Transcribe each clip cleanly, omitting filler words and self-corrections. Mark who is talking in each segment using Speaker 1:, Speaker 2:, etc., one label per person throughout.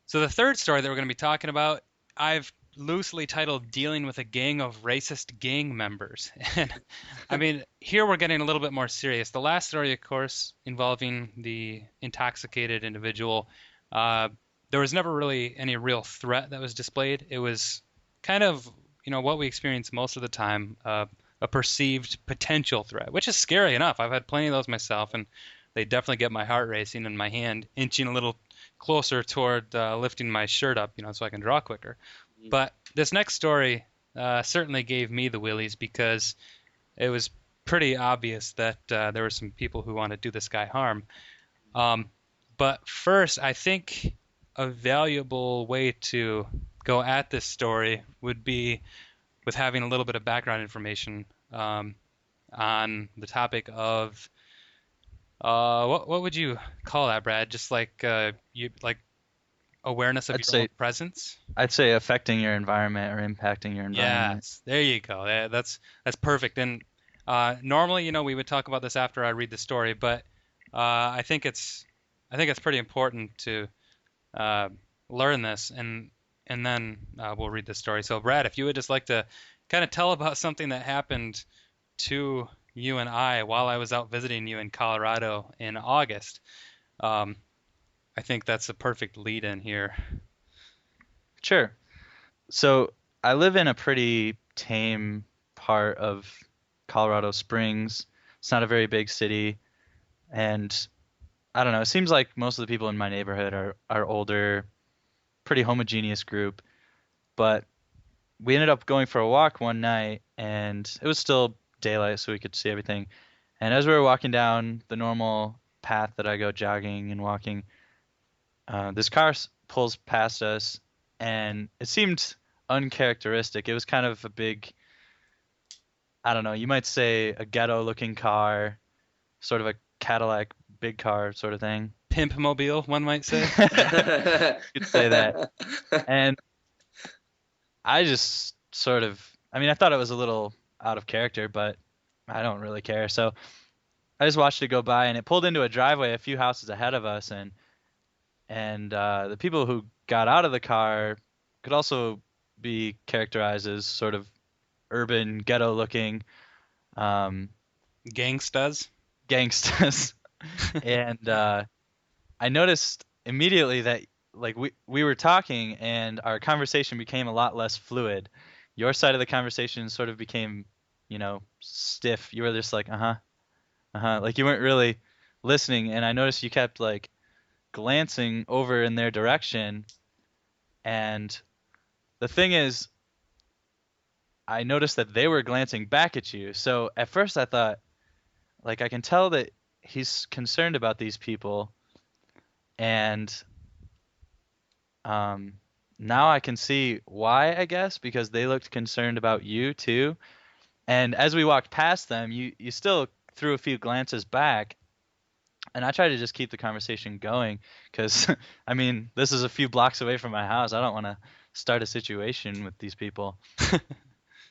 Speaker 1: So the third story that we're going to be talking about, I've loosely titled "Dealing with a Gang of Racist Gang Members." And I mean, here we're getting a little bit more serious. The last story, of course, involving the intoxicated individual, uh, there was never really any real threat that was displayed. It was kind of, what we experience most of the time, a perceived potential threat, which is scary enough. I've had plenty of those myself, and they definitely get my heart racing and my hand inching a little closer toward lifting my shirt up, so I can draw quicker. But this next story certainly gave me the willies because it was pretty obvious that there were some people who wanted to do this guy harm. Um, but first, I think a valuable way to go at this story would be with having a little bit of background information on the topic of what would you call that, Brad? Just like you like awareness of
Speaker 2: I'd
Speaker 1: your own
Speaker 2: say
Speaker 1: presence?
Speaker 2: I'd say affecting your environment or impacting your environment.
Speaker 1: Yes, there you go. That's perfect. And normally, we would talk about this after I read the story, but I think it's pretty important to uh, learn this, and then we'll read the story. So, Brad, if you would just like to kind of tell about something that happened to you and I while I was out visiting you in Colorado in August, um, I think that's a perfect lead in here.
Speaker 2: Sure. So I live in a pretty tame part of Colorado Springs. It's not a very big city, and I don't know. It seems like most of the people in my neighborhood are older, pretty homogeneous group. But we ended up going for a walk one night, and it was still daylight, so we could see everything. And as we were walking down the normal path that I go jogging and walking, this car pulls past us, and it seemed uncharacteristic. It was kind of a big, I don't know, you might say a ghetto-looking car, sort of a Cadillac big car sort of thing.
Speaker 1: Pimp mobile, one might say.
Speaker 2: You could say that. And I just sort of, I mean, I thought it was a little out of character, but I don't really care. So I just watched it go by, and it pulled into a driveway a few houses ahead of us, and the people who got out of the car could also be characterized as sort of urban, ghetto-looking
Speaker 1: Gangstas.
Speaker 2: gangsters. And I noticed immediately that like we were talking, and our conversation became a lot less fluid. Your side of the conversation sort of became, stiff. You were just like, uh-huh, uh-huh, like you weren't really listening, and I noticed you kept like glancing over in their direction. And the thing is, I noticed that they were glancing back at you. So at first I thought, like, I can tell that he's concerned about these people, and um, now I can see why, I guess, because they looked concerned about you too. And as we walked past them, you still threw a few glances back, and I tried to just keep the conversation going because, I mean, this is a few blocks away from my house. I don't want to start a situation with these people.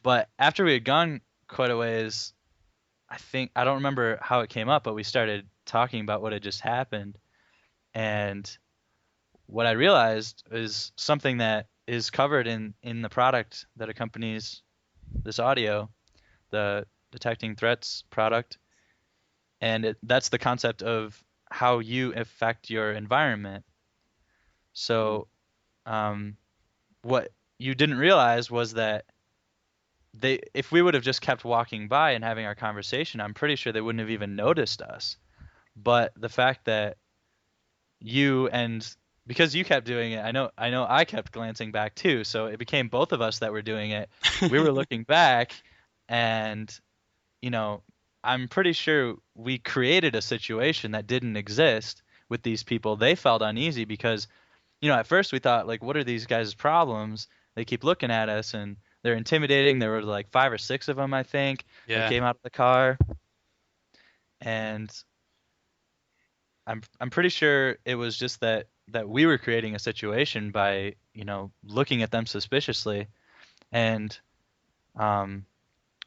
Speaker 2: But after we had gone quite a ways, I don't remember how it came up, but we started talking about what had just happened. And what I realized is something that is covered in the product that accompanies this audio, the detecting threats product, and that's the concept of how you affect your environment. So, um, what you didn't realize was that if we would have just kept walking by and having our conversation, I'm pretty sure they wouldn't have even noticed us. But the fact that you and because you kept doing it, I know I kept glancing back too, so it became both of us that were doing it. We were looking back, and you know, I'm pretty sure we created a situation that didn't exist with these people. They felt uneasy because, at first we thought like, what are these guys' problems? They keep looking at us, and they're intimidating. There were like five or six of them, I think, that
Speaker 1: Yeah.
Speaker 2: came out of the car, and I'm pretty sure it was just that we were creating a situation by, looking at them suspiciously. And um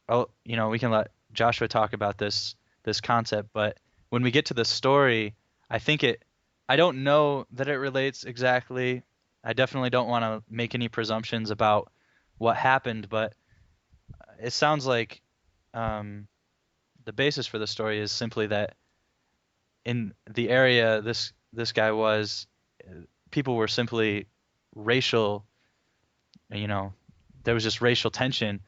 Speaker 2: oh, we can let Joshua talk about this concept, but when we get to the story, I think I don't know that it relates exactly, I definitely don't want to make any presumptions about what happened, but it sounds like um, the basis for the story is simply that in the area this guy was, people were simply racial, you know, there was just racial tension,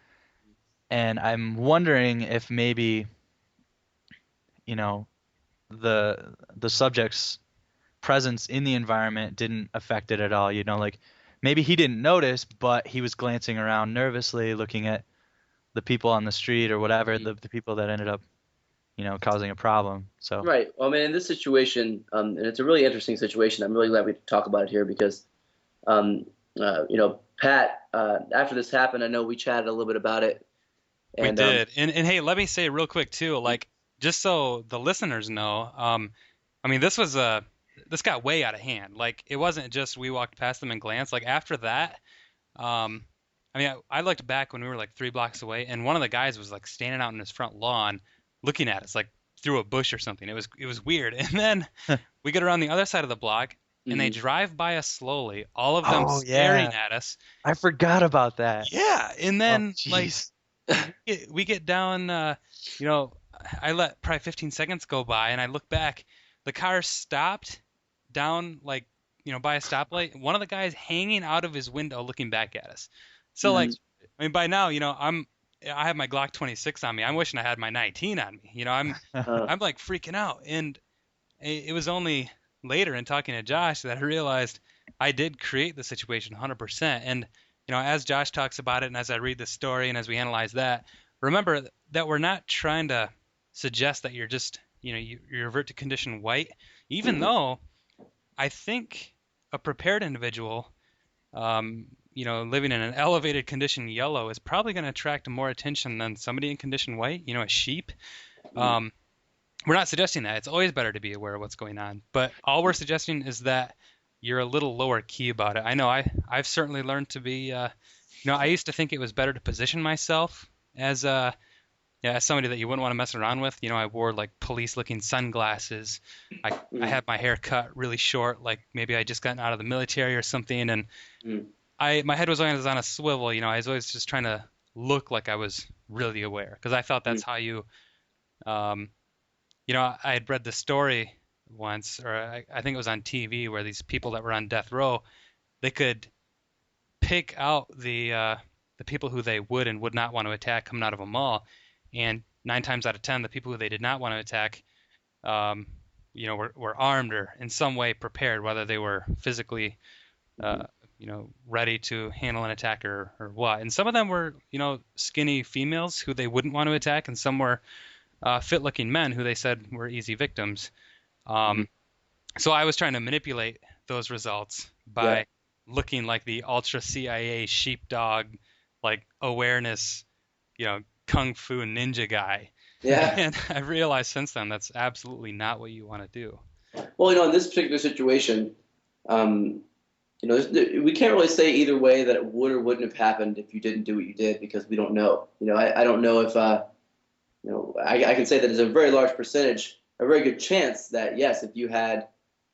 Speaker 2: and I'm wondering if maybe, you know, the subject's presence in the environment didn't affect it at all, like maybe he didn't notice, but he was glancing around nervously, looking at the people on the street or whatever,
Speaker 3: Mhm.
Speaker 2: the people that ended up, causing a problem. So,
Speaker 3: Right. Well, I mean, in this situation, and it's a really interesting situation. I'm really glad we talk about it here because, um, Pat, after this happened, I know we chatted a little bit about it,
Speaker 1: We
Speaker 3: and
Speaker 1: did. And hey, let me say real quick too, like just so the listeners know, I mean this got way out of hand. Like it wasn't just we walked past them and glanced. Like after that, um, I mean I looked back when we were like 3 blocks away, and one of the guys was like standing out in his front lawn, looking at us like through a bush or something. It was weird. And then we get around the other side of the block, and they
Speaker 3: Mhm.
Speaker 1: drive by us slowly, all of them
Speaker 2: oh
Speaker 1: staring
Speaker 2: yeah,
Speaker 1: at us.
Speaker 2: I forgot about that.
Speaker 1: Yeah, and
Speaker 2: Oh
Speaker 1: then like
Speaker 2: jeez.
Speaker 1: we get down, you know, I let probably 15 seconds go by, and I look back. The car stopped down, like, by a stoplight. One of the guys hanging out of his window looking back at us. So, like,
Speaker 3: Mhm.
Speaker 1: I mean, by now, I have my Glock 26 on me. I'm wishing I had my 19 on me. I'm like freaking out. And it was only later in talking to Josh that I realized I did create the situation 100%. And as Josh talks about it, and as I read the story, and as we analyze that, remember that we're not trying to suggest that you're just you revert to condition white, even though I think a prepared individual, living in an elevated condition yellow is probably going to attract more attention than somebody in condition white, a sheep.
Speaker 3: Mhm.
Speaker 1: Um, we're not suggesting that. It's always better to be aware of what's going on. But all we're suggesting is that you're a little lower key about it. I know I've certainly learned to be, I used to think it was better to position myself as yeah, as somebody that you wouldn't want to mess around with. I wore like police-looking sunglasses. I
Speaker 3: Mhm.
Speaker 1: had my hair cut really short, like maybe I just gotten out of the military or something, and
Speaker 3: Mhm.
Speaker 1: my head was always on a swivel. I was always just trying to look like I was really aware because I thought that's
Speaker 3: Mhm.
Speaker 1: how you um, I had read the story once, or I think it was on TV, where these people that were on death row, they could pick out the people who they would and would not want to attack coming out of a mall, and 9 times out of 10, the people who they did not want to attack, um, were armed or in some way prepared, whether they were physically, uh,
Speaker 3: Mhm.
Speaker 1: ready to handle an attack or what. And some of them were, skinny females who they wouldn't want to attack, and some were fit-looking men who they said were easy victims.
Speaker 3: Mhm.
Speaker 1: Um, so I was trying to manipulate those results
Speaker 3: Yeah.
Speaker 1: by looking like the ultra CIA sheepdog, like awareness, kung fu ninja guy.
Speaker 3: Yeah.
Speaker 1: And I've realized since then that's absolutely not what you want to do.
Speaker 3: Well, in this particular situation, um, we can't really say either way that it would or wouldn't have happened if you didn't do what you did because we don't know. I don't know if I can say that there's a very large percentage, a very good chance that yes, if you had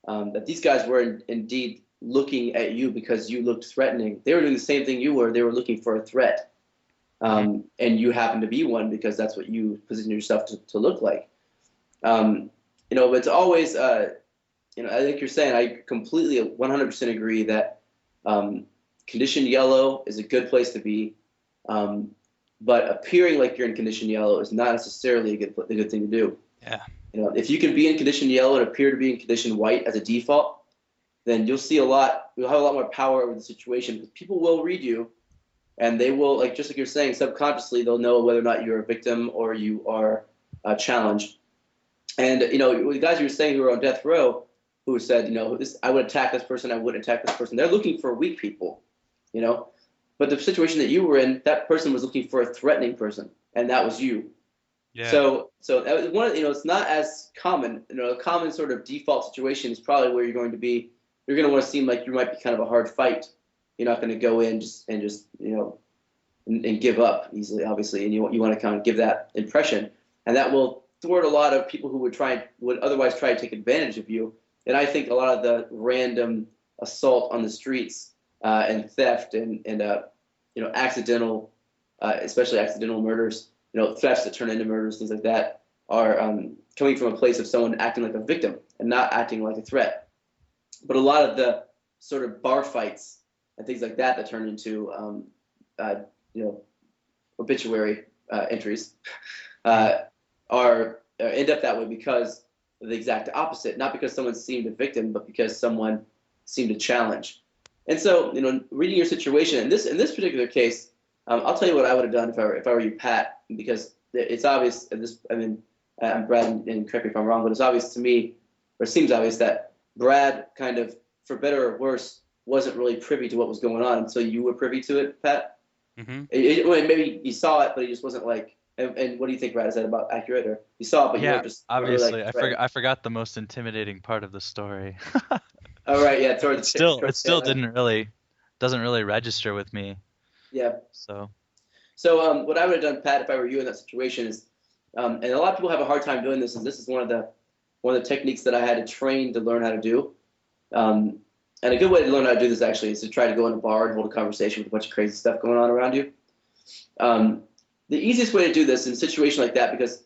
Speaker 3: that these guys were indeed looking at you because you looked threatening. They were doing the same thing you were. They were looking for a threat,
Speaker 1: Hmm.
Speaker 3: and you happen to be one because that's what you position yourself to look like. Um, but it's always, I think you're saying I completely 100% agree that um, condition yellow is a good place to be. Um, but appearing like you're in condition yellow is not necessarily a good thing to do.
Speaker 1: Yeah.
Speaker 3: If you can be in condition yellow and appear to be in condition white as a default, then you'll see a lot. You'll have a lot more power over the situation because people will read you, and they will, like just like you're saying, subconsciously they'll know whether or not you're a victim or you are challenged. And the guys you were saying who were on death row, who said, I would attack this person, I wouldn't attack this person. They're looking for weak people, you know. But the situation that you were in, that person was looking for a threatening person, and that was you.
Speaker 1: Yeah.
Speaker 3: So that was one. It's not as common. A common sort of default situation is probably where you're going to be. You're going to want to seem like you might be kind of a hard fight. You're not going to go in just and give up easily, obviously, and you want to kind of give that impression, and that will thwart a lot of people who would otherwise try to take advantage of you. And I think a lot of the random assault on the streets and theft and accidental, especially accidental murders, thefts that turn into murders, things like that, are coming from a place of someone acting like a victim and not acting like a threat. But a lot of the sort of bar fights and things like that turn into obituary entries are end up that way because of the exact opposite. Not because someone seemed a victim, but because someone seemed a challenge. And so, reading your situation in this particular case, I'll tell you what I would have done if I were you, Pat, because it's obvious. I'm Brad, and correct me if I'm wrong, but it's obvious to me, or it seems obvious that Brad kind of, for better or worse, wasn't really privy to what was going on until you were privy to it, Pat.
Speaker 1: Mm-hmm.
Speaker 3: Maybe you saw it, but he just wasn't like. And what do you think, Brad? Is that about accurate? Or you saw it, but you
Speaker 2: Yeah,
Speaker 3: weren't just
Speaker 2: obviously.
Speaker 3: like,
Speaker 2: I forgot the most intimidating part of the story.
Speaker 3: Oh, right, yeah,
Speaker 2: It still doesn't really register with me.
Speaker 3: Yeah.
Speaker 2: So.
Speaker 3: So what I would have done, Pat, if I were you in that situation is, and a lot of people have a hard time doing this, and this is one of the techniques that I had to train to learn how to do. And a good way to learn how to do this actually is to try to go in a bar and hold a conversation with a bunch of crazy stuff going on around you. The easiest way to do this in a situation like that, because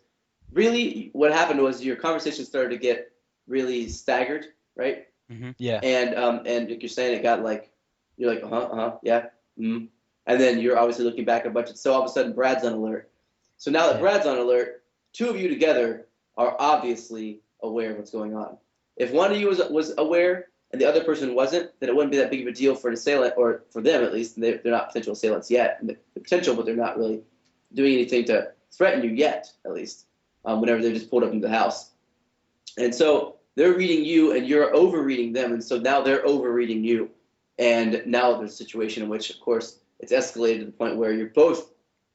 Speaker 3: really what happened was your conversation started to get really staggered, right?
Speaker 2: Mm-hmm. Yeah.
Speaker 3: And like you're saying, it got like, you're like, yeah, mm-hmm. And then you're obviously looking back a bunch. So all of a sudden, Brad's on alert. So now that Brad's on alert, two of you together are obviously aware of what's going on. If one of you was aware and the other person wasn't, then it wouldn't be that big of a deal for an assailant, or for them at least. They're not potential assailants yet. The potential, but they're not really doing anything to threaten you yet, at least, whenever they're just pulled up into the house. And so they're reading you, and you're overreading them, and so now they're overreading you. And now there's a situation in which, of course, it's escalated to the point where you're both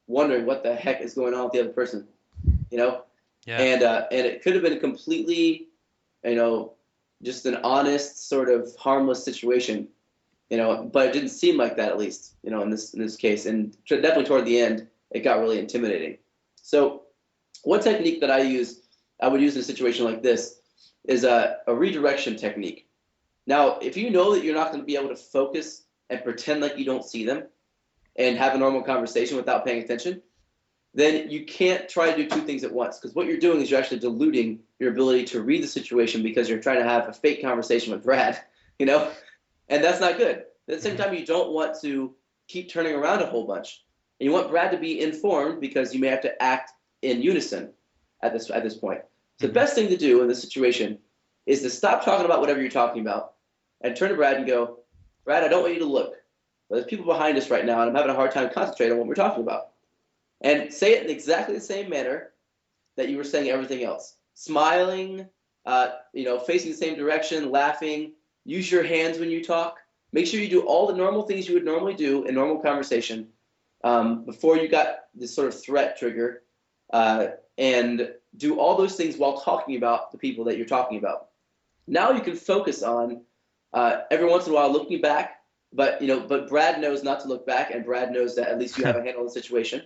Speaker 3: wondering what the heck is going on with the other person, Yeah. And it could have been a completely, just an honest sort of harmless situation, but it didn't seem like that, at least, in this case. And definitely toward the end, it got really intimidating. So one technique that I would use in a situation like this is a redirection technique. Now, if you know that you're not going to be able to focus and pretend like you don't see them and have a normal conversation without paying attention, then you can't try to do two things at once, because what you're doing is you're actually diluting your ability to read the situation because you're trying to have a fake conversation with Brad, and that's not good. At the same time, you don't want to keep turning around a whole bunch. And you want Brad to be informed because you may have to act in unison at this point. So the best thing to do in this situation is to stop talking about whatever you're talking about and turn to Brad and go, Brad, I don't want you to look, but there's people behind us right now, and I'm having a hard time concentrating on what we're talking about. And say it in exactly the same manner that you were saying everything else. Smiling, facing the same direction, laughing. Use your hands when you talk. Make sure you do all the normal things you would normally do in normal conversation before you got this sort of threat trigger, and do all those things while talking about the people that you're talking about. Now you can focus on every once in a while looking back, but Brad knows not to look back, and Brad knows that at least you have a handle on the situation,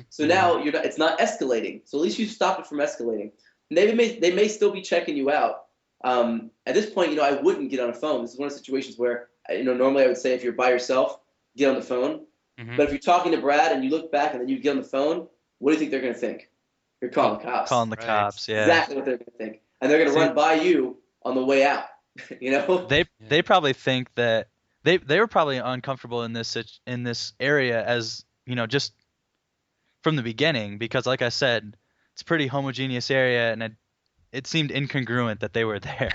Speaker 3: So now it's not escalating. So at least you stop it from escalating. And they may still be checking you out. At this point, I wouldn't get on a phone. This is one of the situations where normally I would say if you're by yourself, get on the phone. But if you're talking to Brad and you look back and then you get on the phone, what do you think they're going to think? You're calling the cops.
Speaker 2: Calling the cops, yeah.
Speaker 3: Exactly what they're going to think. And they're going to run by you on the way out.
Speaker 2: They probably think that they were probably uncomfortable in this area as just from the beginning, because like I said, it's a pretty homogeneous area, and it seemed incongruent that they were there.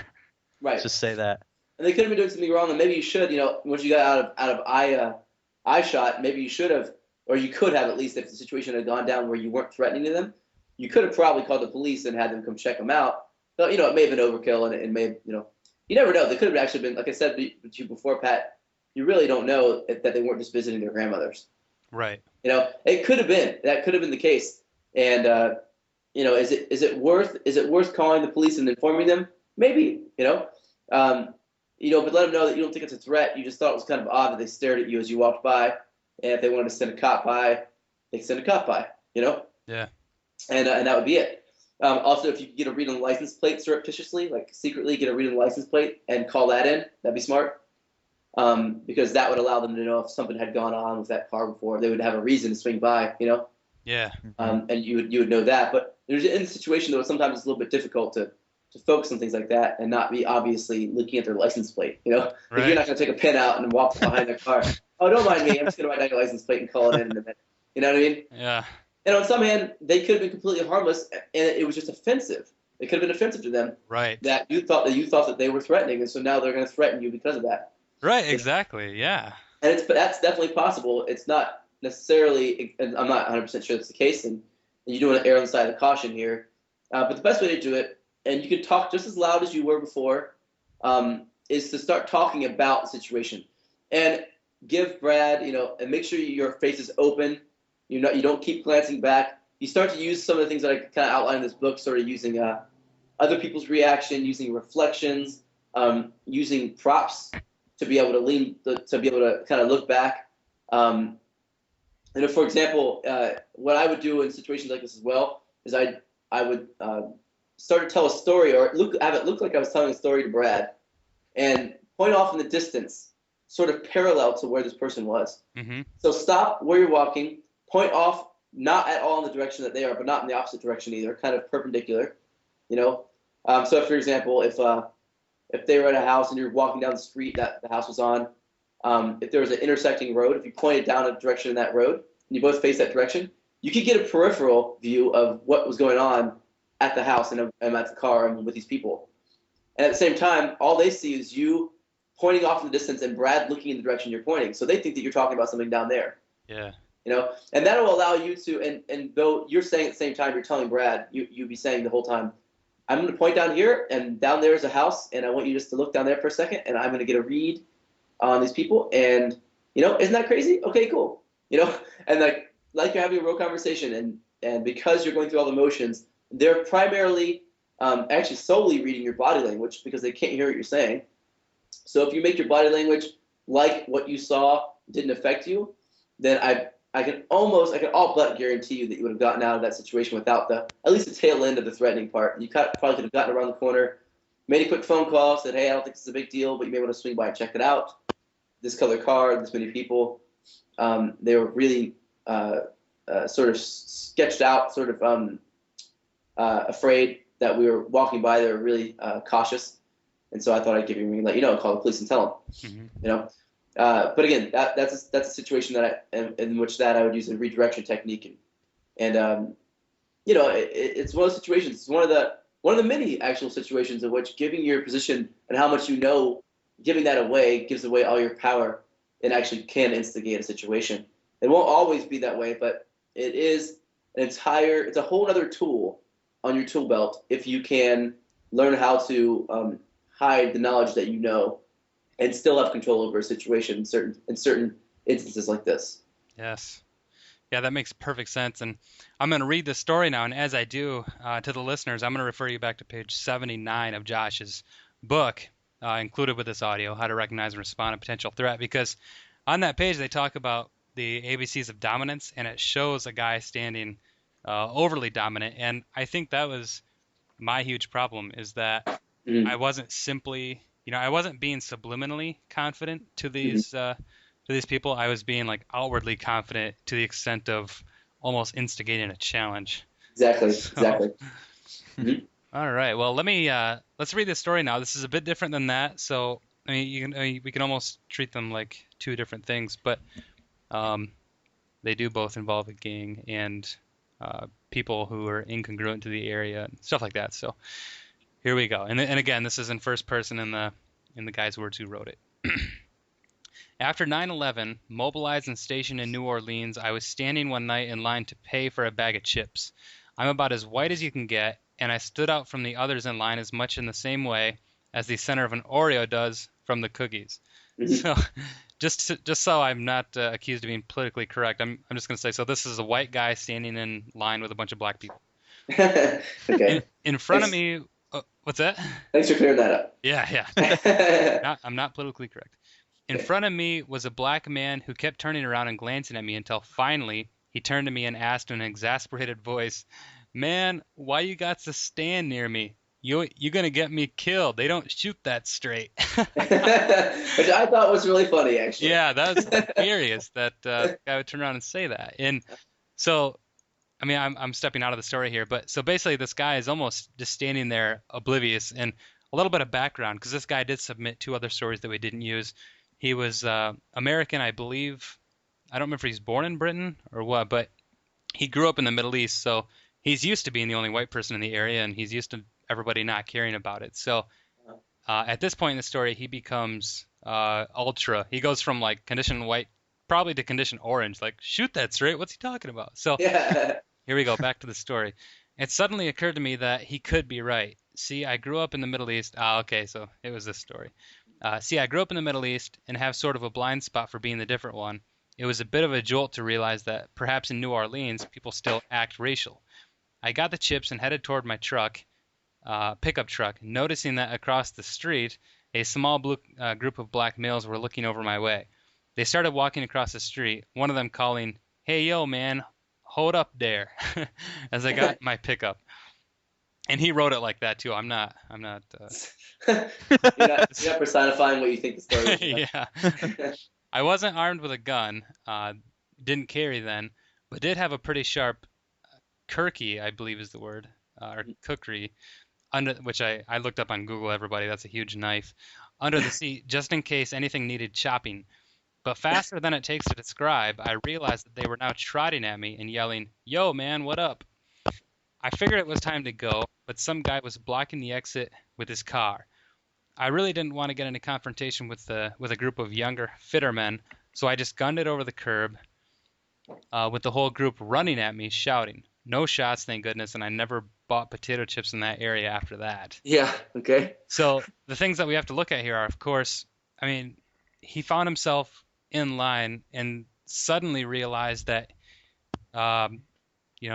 Speaker 3: Right.
Speaker 2: Let's just say that.
Speaker 3: And they could have been doing something wrong, and maybe you should, once you got out of eye shot, maybe you should have, or you could have, at least, if the situation had gone down where you weren't threatening to them, you could have probably called the police and had them come check them out. But it may have been overkill, and it may have, you never know. They could have actually been, like I said to you before, Pat, you really don't know that they weren't just visiting their grandmothers.
Speaker 1: Right.
Speaker 3: It could have been. That could have been the case. And is it worth calling the police and informing them? Maybe. But let them know that you don't think it's a threat. You just thought it was kind of odd that they stared at you as you walked by, and if they wanted to send a cop by, they could send a cop by.
Speaker 1: Yeah.
Speaker 3: And that would be it. Also, if you could get a read on the license plate surreptitiously, like secretly get a read on the license plate and call that in, that'd be smart. because that would allow them to know if something had gone on with that car before. They would have a reason to swing by,
Speaker 1: Yeah.
Speaker 3: and you would know that. But there's in the situation though, sometimes it's a little bit difficult to focus on things like that and not be obviously looking at their license plate. Like you're
Speaker 1: Right.
Speaker 3: not going to take a pen out and walk behind their car. Oh, don't mind me. I'm just going to write down your license plate and call it in a minute. You know what I mean?
Speaker 1: Yeah.
Speaker 3: And on some hand, they could have been completely harmless, and it was just offensive. It could have been offensive to them
Speaker 1: Right.
Speaker 3: that you thought that they were threatening, and so now they're going to threaten you because of that.
Speaker 1: Right. Exactly. Yeah.
Speaker 3: And that's definitely possible. It's not necessarily, and I'm not 100% sure that's the case, and you do want to err on the side of caution here. But the best way to do it, and you can talk just as loud as you were before, is to start talking about the situation. And give Brad, and make sure your face is open. You don't keep glancing back. You start to use some of the things that I kind of outlined in this book, sort of using other people's reaction, using reflections, using props to be able to kind of look back. For example, what I would do in situations like this as well is I would start to tell a story or have it look like I was telling a story to Brad, and point off in the distance, sort of parallel to where this person was.
Speaker 1: Mm-hmm.
Speaker 3: So stop where you're walking, point off, not at all in the direction that they are, but not in the opposite direction either, kind of perpendicular. So, for example, if they were at a house and you're walking down the street that the house was on, if there was an intersecting road, if you pointed down a direction in that road and you both face that direction, you could get a peripheral view of what was going on at the house and at the car and with these people. And at the same time, all they see is you pointing off in the distance and Brad looking in the direction you're pointing. So they think that you're talking about something down there.
Speaker 1: Yeah.
Speaker 3: And that will allow you to, and though you're saying at the same time you're telling Brad, you'd be saying the whole time, I'm going to point down here, and down there is a house, and I want you just to look down there for a second, and I'm going to get a read on these people, and, isn't that crazy? Okay, cool. And like you're having a real conversation, and because you're going through all the motions, they're primarily actually solely reading your body language because they can't hear what you're saying. So if you make your body language like what you saw didn't affect you, then I can all but guarantee you that you would have gotten out of that situation without at least the tail end of the threatening part. You probably could have gotten around the corner, made a quick phone call, said, hey, I don't think this is a big deal, but you may want to swing by and check it out. This color car, this many people. They were really sort of sketched out, sort of afraid that we were walking by. They were really cautious. And so I thought I'd give you a ring, let you know, call the police and tell them, But again, that's a situation in which I would use a redirection technique, and it's one of those situations. It's one of the many actual situations in which giving your position and how much giving that away gives away all your power and actually can instigate a situation. It won't always be that way, but it is it's a whole other tool on your tool belt if you can learn how to hide the knowledge that you know and still have control over a situation in certain instances like this.
Speaker 1: Yes. Yeah, that makes perfect sense. And I'm going to read this story now. And as I do, to the listeners, I'm going to refer you back to page 79 of Josh's book, included with this audio, How to Recognize and Respond to Potential Threat. Because on that page, they talk about the ABCs of dominance, and it shows a guy standing overly dominant. And I think that was my huge problem, is that I wasn't simply... I wasn't being subliminally confident to these people. I was being like outwardly confident to the extent of almost instigating a challenge.
Speaker 3: Exactly. Mm-hmm.
Speaker 1: All right. Well, let's read this story now. This is a bit different than that. So we can almost treat them like two different things, but they do both involve a gang and people who are incongruent to the area and stuff like that. So. Here we go. And again, this is in first person in the guy's words who wrote it. After 9/11, mobilized and stationed in New Orleans, I was standing one night in line to pay for a bag of chips. I'm about as white as you can get, and I stood out from the others in line as much in the same way as the center of an Oreo does from the cookies. So, just so I'm not accused of being politically correct, I'm just going to say, so this is a white guy standing in line with a bunch of black people.
Speaker 3: Okay.
Speaker 1: In front of me... What's that?
Speaker 3: Thanks for clearing that up.
Speaker 1: Yeah. I'm not politically correct. In front of me was a black man who kept turning around and glancing at me until finally he turned to me and asked in an exasperated voice, "Man, why you got to stand near me? you're gonna get me killed. They don't shoot that straight.
Speaker 3: Which I thought was really funny, actually.
Speaker 1: Yeah, that's hilarious that guy would turn around and say that. And so, I mean, I'm stepping out of the story here, but so basically, this guy is almost just standing there oblivious. And a little bit of background, because this guy did submit 2 other stories that we didn't use. He was American, I believe. I don't remember if he's born in Britain or what, but he grew up in the Middle East, so he's used to being the only white person in the area, and he's used to everybody not caring about it. So at this point in the story, he becomes ultra. He goes from like condition white probably to condition orange. Like, shoot that straight. What's he talking about? So
Speaker 3: Yeah.
Speaker 1: here we go, back to the story. It suddenly occurred to me that he could be right. See, I grew up in the Middle East. Ah, okay, so it was this story. See, I grew up in the Middle East and have sort of a blind spot for being the different one. It was a bit of a jolt to realize that perhaps in New Orleans, people still act racial. I got the chips and headed toward my truck, pickup truck, noticing that across the street, a small group of black males were looking over my way. They started walking across the street, one of them calling, "Hey, yo, man, hold up there," as I got my pickup. And he wrote it like that too. I'm not.
Speaker 3: You're not personifying what you think the story is.
Speaker 1: Yeah. I wasn't armed with a gun. Didn't carry then, but did have a pretty sharp kirky, I believe is the word, or kukri, which I looked up on Google. Everybody, that's a huge knife under the seat, just in case anything needed chopping. But faster than it takes to describe, I realized that they were now trotting at me and yelling, "Yo, man, what up?" I figured it was time to go, but some guy was blocking the exit with his car. I really didn't want to get into confrontation with a group of younger, fitter men, so I just gunned it over the curb, with the whole group running at me, shouting. No shots, thank goodness, and I never bought potato chips in that area after that.
Speaker 3: Yeah. Okay.
Speaker 1: So the things that we have to look at here are, of course, I mean, he found himself in line and suddenly realized that,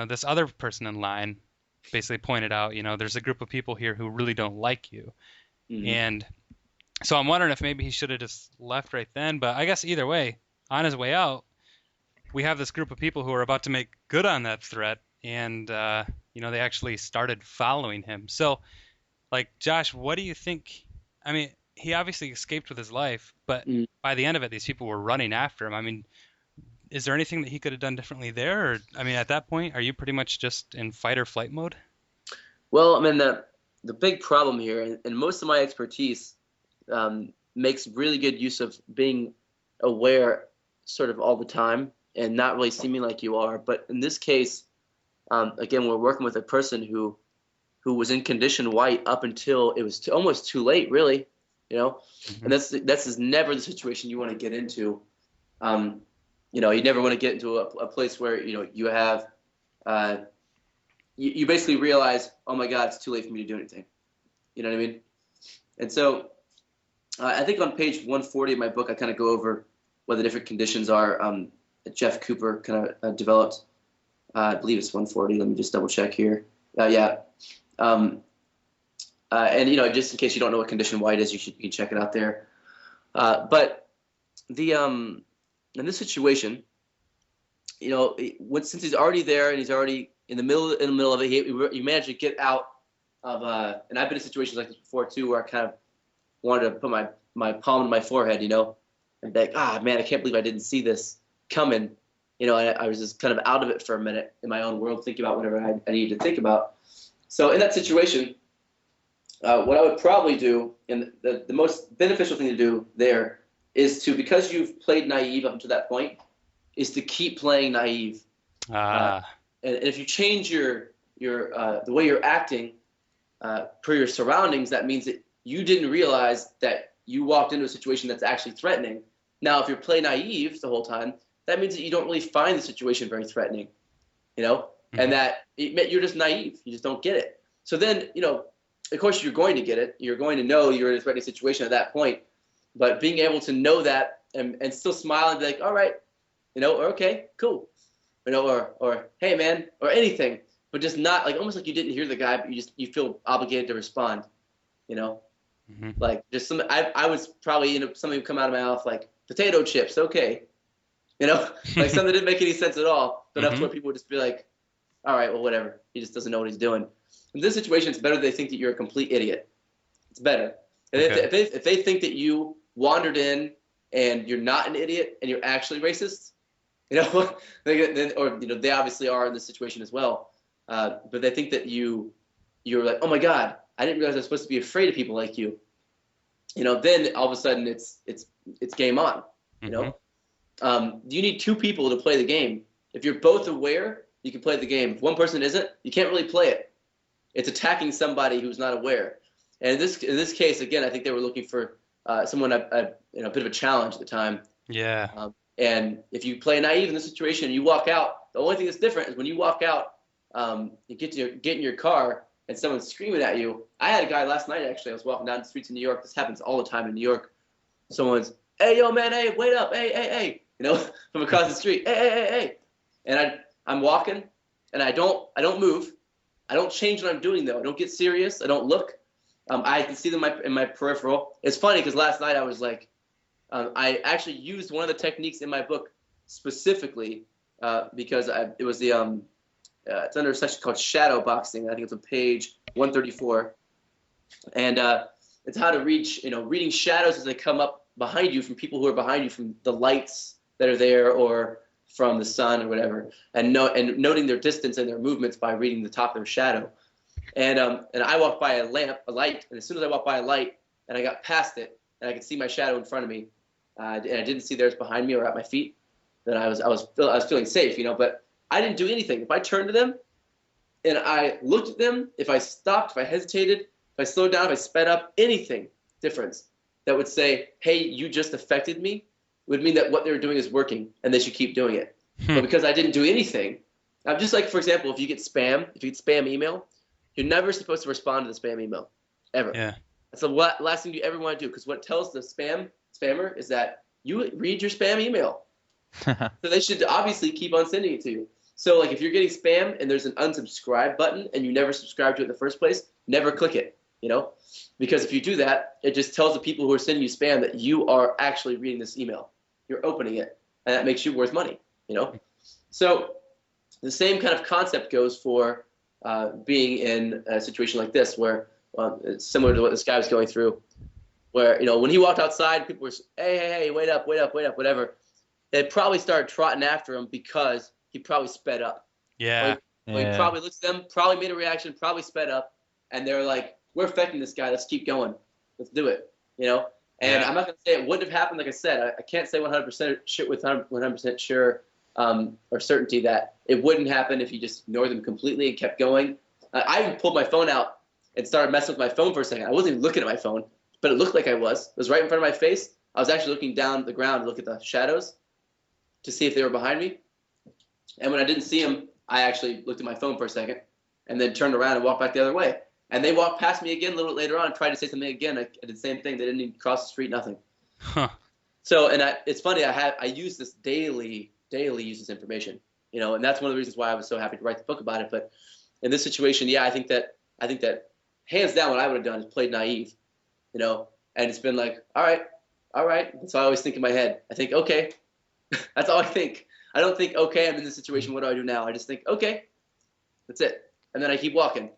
Speaker 1: this other person in line basically pointed out, there's a group of people here who really don't like you.
Speaker 3: Mhm.
Speaker 1: And so I'm wondering if maybe he should have just left right then. But I guess either way, on his way out, we have this group of people who are about to make good on that threat. And, they actually started following him. So, like, Josh, what do you think? I mean, he obviously escaped with his life, but
Speaker 3: Mhm.
Speaker 1: by the end of it, these people were running after him. I mean, is there anything that he could have done differently there? Or, I mean, at that point, are you pretty much just in fight or flight mode?
Speaker 3: Well, I mean, the big problem here, and most of my expertise makes really good use of being aware sort of all the time and not really seeming like you are. But in this case, again, we're working with a person who was in condition white up until it was almost too late, really,
Speaker 1: Mm-hmm.
Speaker 3: and that's never the situation you want to get into. You never want to get into a place where you have you basically realize, oh my God, it's too late for me to do anything. You know what I mean? And so I think on page 140 of my book, I kind of go over what the different conditions are that Jeff Cooper kind of developed. I believe it's 140. Let me just double check here. Yeah. And just in case you don't know what condition white is, you can check it out there. But the in this situation, since he's already there and he's already in the middle of it, he managed to get out of. And I've been in situations like this before too, where I kind of wanted to put my palm in my forehead, and be like, man, I can't believe I didn't see this coming. I was just kind of out of it for a minute in my own world, thinking about whatever I needed to think about. So in that situation, what I would probably do, and the most beneficial thing to do there, is because you've played naive up to that point, is to keep playing naive. And if you change your the way you're acting per your surroundings, that means that you didn't realize that you walked into a situation that's actually threatening. Now, if you're playing naive the whole time, that means that you don't really find the situation very threatening, and that you're just naive. You just don't get it. So then, of course, you're going to get it. You're going to know you're in a threatening situation at that point. But being able to know that and still smile and be like, all right, or okay, cool, or hey, man, or anything, but just not like almost like you didn't hear the guy, but you feel obligated to respond, like just some. I was probably something would come out of my mouth like potato chips, okay. Like something that didn't make any sense at all, but enough to where people would just be like, all right, well, whatever. He just doesn't know what he's doing. In this situation, it's better they think that you're a complete idiot. It's better.
Speaker 1: Okay.
Speaker 3: If they think that you wandered in and you're not an idiot and you're actually racist, they obviously are in this situation as well. But they think that you're like, oh my God, I didn't realize I was supposed to be afraid of people like you. Then all of a sudden it's game on. You need two people to play the game. If you're both aware, you can play the game. If one person isn't, you can't really play it. It's attacking somebody who's not aware. And in this case, again, I think they were looking for someone a bit of a challenge at the time.
Speaker 1: Yeah.
Speaker 3: And if you play naive in this situation and you walk out, the only thing that's different is when you walk out, you get in your car and someone's screaming at you. I had a guy last night, actually. I was walking down the streets in New York. This happens all the time in New York. Someone's, hey, yo, man, hey, wait up, hey, from across the street, hey. And I'm walking, and I don't move. I don't change what I'm doing, though. I don't get serious. I don't look. I can see them in my peripheral. It's funny because last night I was like, I actually used one of the techniques in my book specifically because it was the it's under a section called shadow boxing. I think it's on page 134, and it's how to reading shadows as they come up behind you from people who are behind you from the lights that are there or from the sun or whatever, and noting their distance and their movements by reading the top of their shadow. And I walked by a light, and as soon as I walked by a light and I got past it and I could see my shadow in front of me, and I didn't see theirs behind me or at my feet, then I was feeling safe, But I didn't do anything. If I turned to them and I looked at them, if I stopped, if I hesitated, if I slowed down, if I sped up, anything difference that would say, hey, you just affected me, would mean that what they were doing is working and they should keep doing it. But because I didn't do anything, I'm just like, for example, if you get spam email, you're never supposed to respond to the spam email, ever.
Speaker 1: Yeah.
Speaker 3: That's the last thing you ever want to do, because what it tells the spammer is that you read your spam email. So they should obviously keep on sending it to you. So like if you're getting spam and there's an unsubscribe button and you never subscribed to it in the first place, never click it, Because if you do that, it just tells the people who are sending you spam that you are actually reading this email. You're opening it, and that makes you worth money, So the same kind of concept goes for being in a situation like this where it's similar to what this guy was going through, where, when he walked outside, people were, hey, wait up, whatever. They probably started trotting after him because he probably sped up.
Speaker 1: Yeah.
Speaker 3: He probably looked at them, probably made a reaction, probably sped up, and they're like, we're affecting this guy. Let's keep going. Let's do it, And I'm not going to say it wouldn't have happened. Like I said, I can't say 100% with 100% sure or certainty that it wouldn't happen if you just ignored them completely and kept going. I even pulled my phone out and started messing with my phone for a second. I wasn't even looking at my phone, but it looked like I was. It was right in front of my face. I was actually looking down at the ground to look at the shadows to see if they were behind me. And when I didn't see them, I actually looked at my phone for a second and then turned around and walked back the other way. And they walked past me again a little bit later on and tried to say something again. I did the same thing. They didn't even cross the street, nothing.
Speaker 1: Huh.
Speaker 3: So, it's funny. I use this daily use this information, and that's one of the reasons why I was so happy to write the book about it. But in this situation, yeah, I think that hands down, what I would have done is played naive, and it's been like, all right. That's what I always think in my head. I think, okay, that's all I think. I don't think, okay, I'm in this situation. What do I do now? I just think, okay, that's it. And then I keep walking.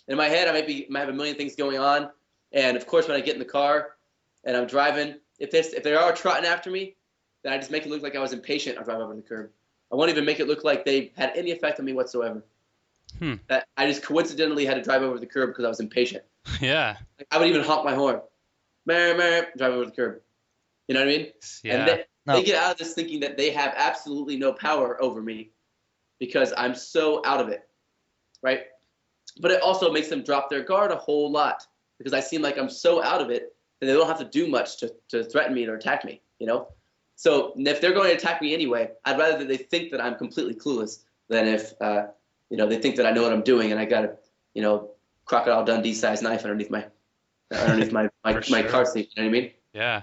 Speaker 3: In my head, I might have a million things going on. And of course, when I get in the car and I'm driving, if they are trotting after me, then I just make it look like I was impatient. I'll drive over the curb. I won't even make it look like they had any effect on me whatsoever. That I just coincidentally had to drive over the curb because I was impatient.
Speaker 1: Yeah.
Speaker 3: Like, I would even honk my horn. Drive over the curb. You know what I mean?
Speaker 1: Yeah.
Speaker 3: And they get out of this thinking that they have absolutely no power over me because I'm so out of it, right? But it also makes them drop their guard a whole lot because I seem like I'm so out of it that they don't have to do much to threaten me or attack me, So if they're going to attack me anyway, I'd rather that they think that I'm completely clueless than if, they think that I know what I'm doing and I got a, Crocodile Dundee-sized knife underneath my car seat. You know what I mean?
Speaker 1: Yeah.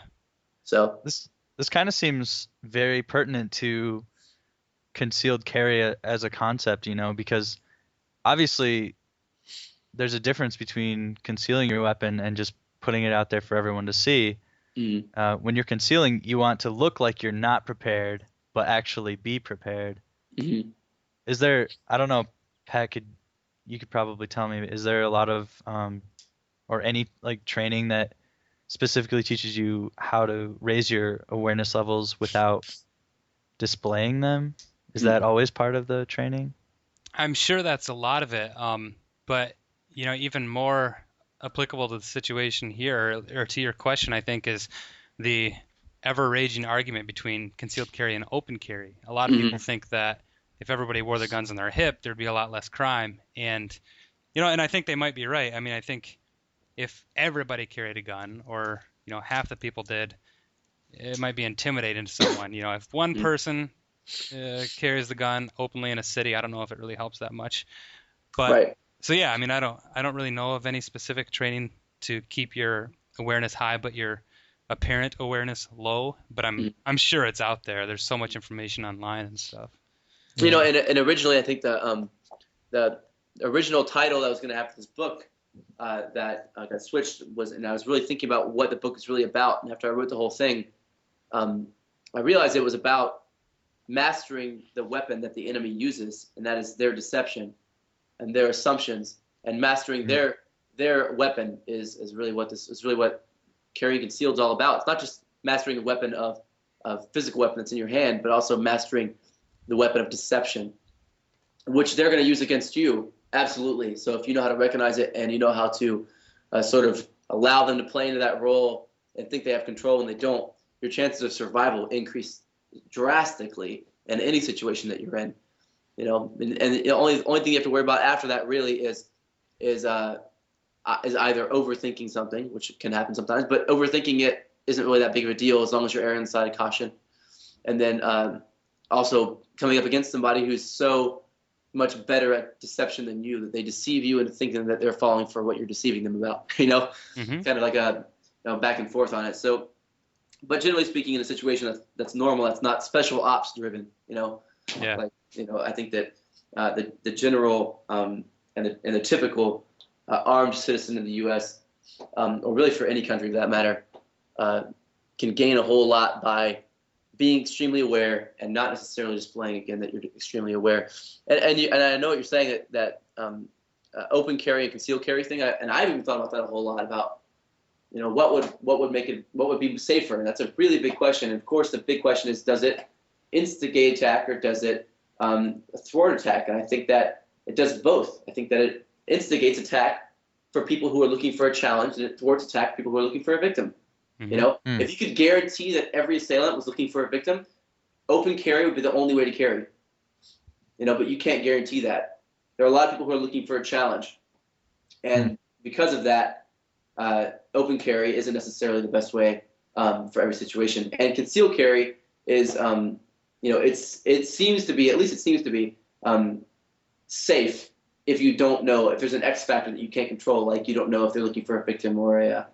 Speaker 3: So
Speaker 2: this kind of seems very pertinent to concealed carry as a concept, because obviously there's a difference between concealing your weapon and just putting it out there for everyone to see. When you're concealing, you want to look like you're not prepared, but actually be prepared.
Speaker 3: Mm-hmm.
Speaker 2: Is there, I don't know, Pat, you could probably tell me, is there a lot of or any like training that specifically teaches you how to raise your awareness levels without displaying them? Is
Speaker 3: Hmm.
Speaker 2: that always part of the training?
Speaker 1: I'm sure that's a lot of it. But even more applicable to the situation here, or to your question, I think, is the ever-raging argument between concealed carry and open carry. A lot of
Speaker 3: Hmm.
Speaker 1: people think that if everybody wore their guns on their hip, there'd be a lot less crime. And I think they might be right. I mean, I think if everybody carried a gun, or half the people did, it might be intimidating to someone. If one person carries the gun openly in a city, I don't know if it really helps that much. But
Speaker 3: Right.
Speaker 1: so yeah, I mean, I don't really know of any specific training to keep your awareness high, but your apparent awareness low. But I'm
Speaker 3: Hmm.
Speaker 1: I'm sure it's out there. There's so much information online and stuff.
Speaker 2: Yeah.
Speaker 3: And originally I think the original title that was going to have for this book that got switched was, and I was really thinking about what the book is really about. And after I wrote the whole thing, um, I realized it was about mastering the weapon that the enemy uses, and that is their deception and their assumptions. And mastering
Speaker 2: Mm.
Speaker 3: their weapon is really what carrying concealed is all about. It's not just mastering the weapon of physical weapon that's in your hand, but also mastering the weapon of deception, which they're going to use against you. Absolutely. So if you know how to recognize it and you know how to sort of allow them to play into that role and think they have control when they don't, your chances of survival increase drastically in any situation that you're in. And the only thing you have to worry about after that really is either overthinking something, which can happen sometimes, but overthinking it isn't really that big of a deal as long as you're erring on the side of caution. And then also coming up against somebody who's so much better at deception than you that they deceive you into thinking that they're falling for what you're deceiving them about.
Speaker 1: Hmm.
Speaker 3: Kind of like a back and forth on it. So, but generally speaking, in a situation that's normal, that's not special ops driven.
Speaker 1: Yeah.
Speaker 3: Like I think that the general and the typical armed citizen in the U.S. Or really for any country for that matter, can gain a whole lot by being extremely aware and not necessarily displaying again that you're extremely aware. And I know what you're saying that open carry and concealed carry thing. I've even thought about that a whole lot about what would be safer, and that's a really big question. And of course, the big question is, does it instigate attack or does it thwart attack? And I think that it does both. I think that it instigates attack for people who are looking for a challenge, and it thwarts attack for people who are looking for a victim.
Speaker 1: Hmm.
Speaker 2: Mm.
Speaker 3: If you could guarantee that every assailant was looking for a victim, open carry would be the only way to carry. But you can't guarantee that. There are a lot of people who are looking for a challenge,
Speaker 2: Mm.
Speaker 3: and because of that, open carry isn't necessarily the best way for every situation. And concealed carry is, it seems to be, at least it seems to be, safe if you don't know, if there's an X factor that you can't control, like you don't know if they're looking for a victim or a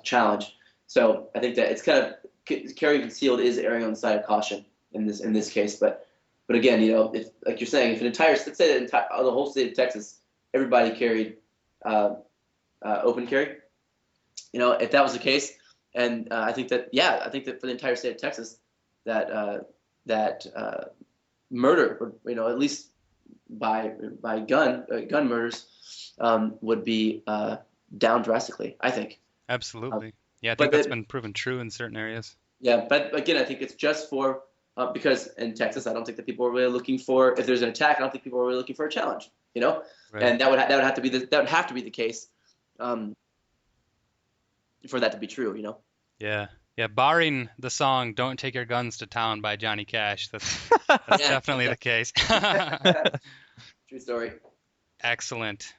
Speaker 3: challenge. So I think that it's kind of carrying concealed is erring on the side of caution in this case. But again, if like you're saying, if let's say the whole state of Texas, everybody carried open carry, if that was the case, and I think that for the entire state of Texas, that murder, at least by gun murders, would be down drastically, I think.
Speaker 1: Absolutely. Yeah, I think
Speaker 3: But
Speaker 1: that's been proven true in certain areas.
Speaker 3: yeah, but again, I think it's just for because in Texas, I don't think that people are really looking for, if there's an attack, I don't think people are really looking for a challenge,
Speaker 1: Right.
Speaker 3: and that would have to be the case for that to be true.
Speaker 1: Yeah. Yeah. Barring the song "Don't Take Your Guns to Town" by Johnny Cash, that's
Speaker 3: Yeah.
Speaker 1: definitely the case.
Speaker 3: True story.
Speaker 1: Excellent.